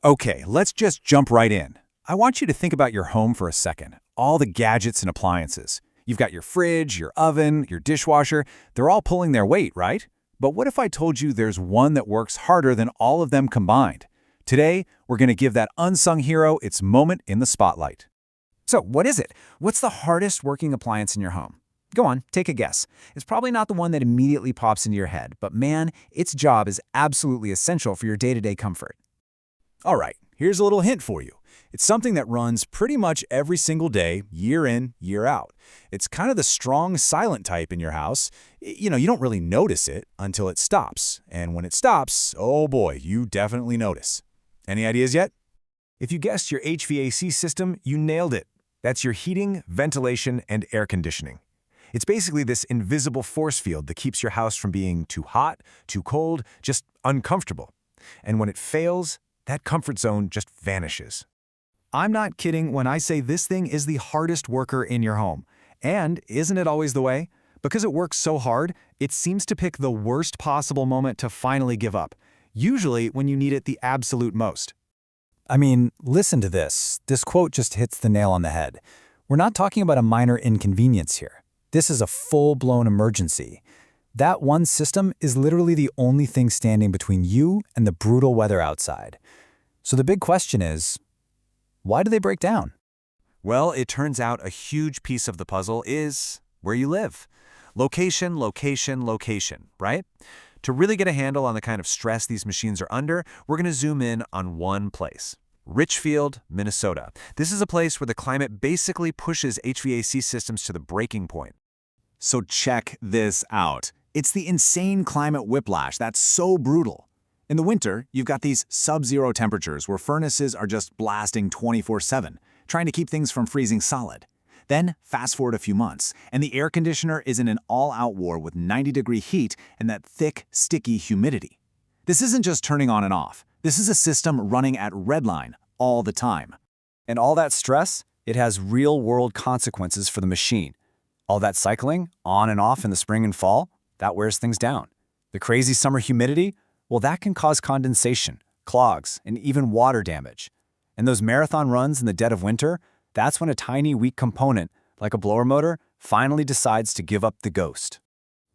Okay, let's just jump right in. I want you to think about your home for a second. All the gadgets and appliances. You've got your fridge, your oven, your dishwasher. They're all pulling their weight, right? But what if I told you there's one that works harder than all of them combined? Today, we're going to give that unsung hero its moment in the spotlight. So, what is it? What's the hardest working appliance in your home? Go on, take a guess. It's probably not the one that immediately pops into your head, but man, its job is absolutely essential for your day-to-day comfort. All right, here's a little hint for you. It's something that runs pretty much every single day, year in, year out. It's kind of the strong, silent type in your house. You don't really notice it until it stops. And when it stops, oh boy, you definitely notice. Any ideas yet? If you guessed your HVAC system, you nailed it. That's your heating, ventilation, and air conditioning. It's basically this invisible force field that keeps your house from being too hot, too cold, just uncomfortable. And when it fails, that comfort zone just vanishes. I'm not kidding when I say this thing is the hardest worker in your home. And isn't it always the way? Because it works so hard, it seems to pick the worst possible moment to finally give up, usually when you need it the absolute most. I mean, listen to this. This quote just hits the nail on the head. We're not talking about a minor inconvenience here. This is a full-blown emergency. That one system is literally the only thing standing between you and the brutal weather outside. So the big question is, why do they break down? Well, it turns out a huge piece of the puzzle is where you live. Location, location, location, right? To really get a handle on the kind of stress these machines are under, we're going to zoom in on one place. Richfield, Minnesota. This is a place where the climate basically pushes HVAC systems to the breaking point. So check this out. It's the insane climate whiplash that's so brutal. In the winter, you've got these sub-zero temperatures where furnaces are just blasting 24/7, trying to keep things from freezing solid. Then, fast forward a few months, and the air conditioner is in an all-out war with 90-degree heat and that thick, sticky humidity. This isn't just turning on and off. This is a system running at redline all the time. And all that stress, it has real-world consequences for the machine. All that cycling, on and off in the spring and fall, that wears things down. The crazy summer humidity, well, that can cause condensation, clogs, and even water damage. And those marathon runs in the dead of winter, that's when a tiny, weak component, like a blower motor, finally decides to give up the ghost.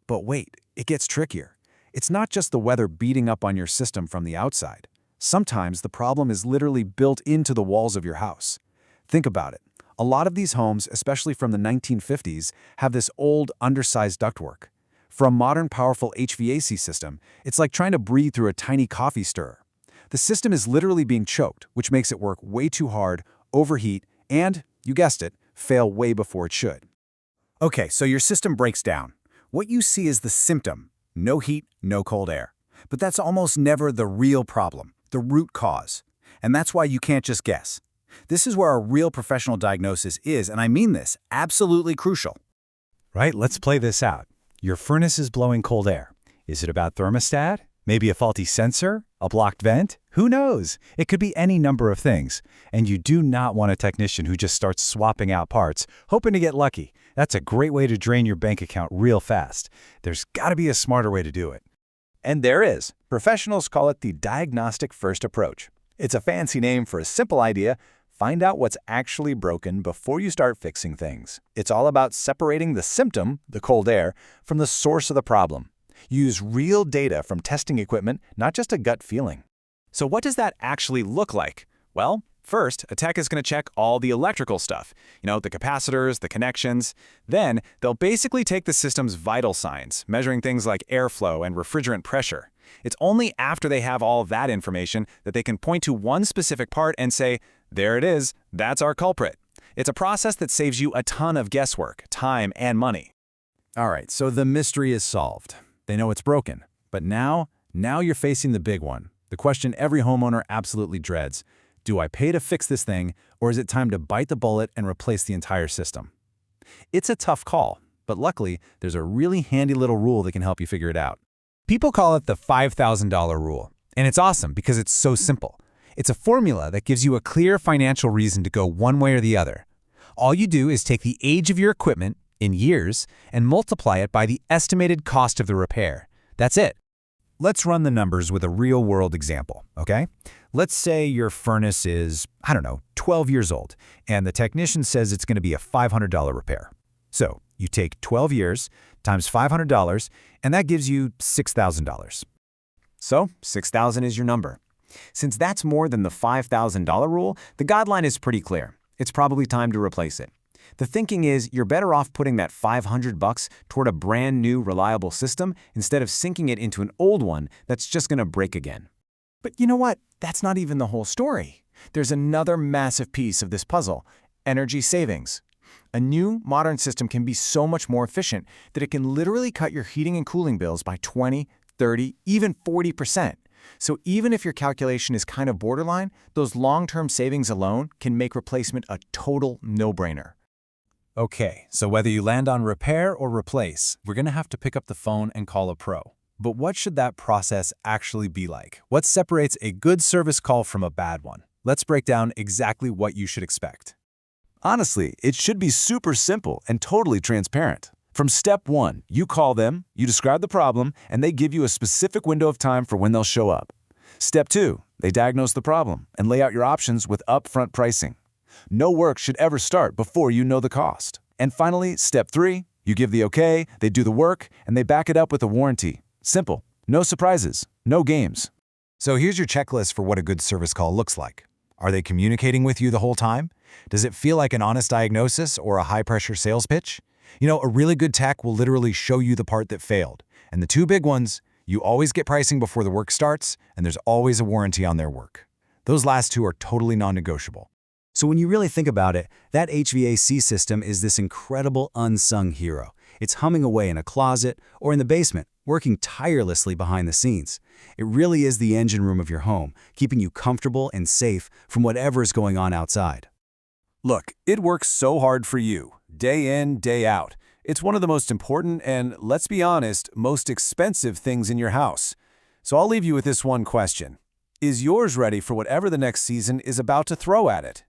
But wait, it gets trickier. It's not just the weather beating up on your system from the outside. Sometimes the problem is literally built into the walls of your house. Think about it. A lot of these homes, especially from the 1950s, have this old, undersized ductwork. For a modern, powerful HVAC system, it's like trying to breathe through a tiny coffee stirrer. The system is literally being choked, which makes it work way too hard, overheat, and, you guessed it, fail way before it should. Okay, so your system breaks down. What you see is the symptom: no heat, no cold air. But that's almost never the real problem, the root cause. And that's why you can't just guess. This is where a real professional diagnosis is, and I mean this, absolutely crucial. Right, let's play this out. Your furnace is blowing cold air. Is it about thermostat? Maybe a faulty sensor? A blocked vent? Who knows? It could be any number of things. And you do not want a technician who just starts swapping out parts, hoping to get lucky. That's a great way to drain your bank account real fast. There's got to be a smarter way to do it. And there is. Professionals call it the diagnostic first approach. It's a fancy name for a simple idea. Find out what's actually broken before you start fixing things. It's all about separating the symptom, the cold air, from the source of the problem. Use real data from testing equipment, not just a gut feeling. So what does that actually look like? Well, first, a tech is going to check all the electrical stuff, the capacitors, the connections. Then, they'll basically take the system's vital signs, measuring things like airflow and refrigerant pressure. It's only after they have all that information that they can point to one specific part and say, there it is, that's our culprit. It's a process that saves you a ton of guesswork, time, and money. All right, so the mystery is solved. They know it's broken. But now you're facing the big one. The question every homeowner absolutely dreads. Do I pay to fix this thing, or is it time to bite the bullet and replace the entire system? It's a tough call, but luckily, there's a really handy little rule that can help you figure it out. People call it the $5,000 rule, and it's awesome because it's so simple. It's a formula that gives you a clear financial reason to go one way or the other. All you do is take the age of your equipment, in years, and multiply it by the estimated cost of the repair. That's it. Let's run the numbers with a real-world example, okay? Let's say your furnace is, 12 years old, and the technician says it's going to be a $500 repair. So you take 12 years times $500, and that gives you $6,000. So, $6,000 is your number. Since that's more than the $5,000 rule, the guideline is pretty clear. It's probably time to replace it. The thinking is you're better off putting that $500 toward a brand new, reliable system instead of sinking it into an old one that's just going to break again. But you know what? That's not even the whole story. There's another massive piece of this puzzle: energy savings. A new, modern system can be so much more efficient that it can literally cut your heating and cooling bills by 20, 30, even 40%. So even if your calculation is kind of borderline, those long-term savings alone can make replacement a total no-brainer. Okay, so whether you land on repair or replace, we're going to have to pick up the phone and call a pro. But what should that process actually be like? What separates a good service call from a bad one? Let's break down exactly what you should expect. Honestly, it should be super simple and totally transparent. From step 1, you call them, you describe the problem, and they give you a specific window of time for when they'll show up. Step 2, they diagnose the problem and lay out your options with upfront pricing. No work should ever start before you know the cost. And finally, step 3, you give the okay, they do the work, and they back it up with a warranty. Simple. No surprises. No games. So here's your checklist for what a good service call looks like. Are they communicating with you the whole time? Does it feel like an honest diagnosis or a high-pressure sales pitch? A really good tech will literally show you the part that failed. And the two big ones, you always get pricing before the work starts, and there's always a warranty on their work. Those last two are totally non-negotiable. So when you really think about it, that HVAC system is this incredible unsung hero. It's humming away in a closet or in the basement, working tirelessly behind the scenes. It really is the engine room of your home, keeping you comfortable and safe from whatever is going on outside. Look, it works so hard for you, day in, day out. It's one of the most important and, let's be honest, most expensive things in your house. So I'll leave you with this one question. Is yours ready for whatever the next season is about to throw at it?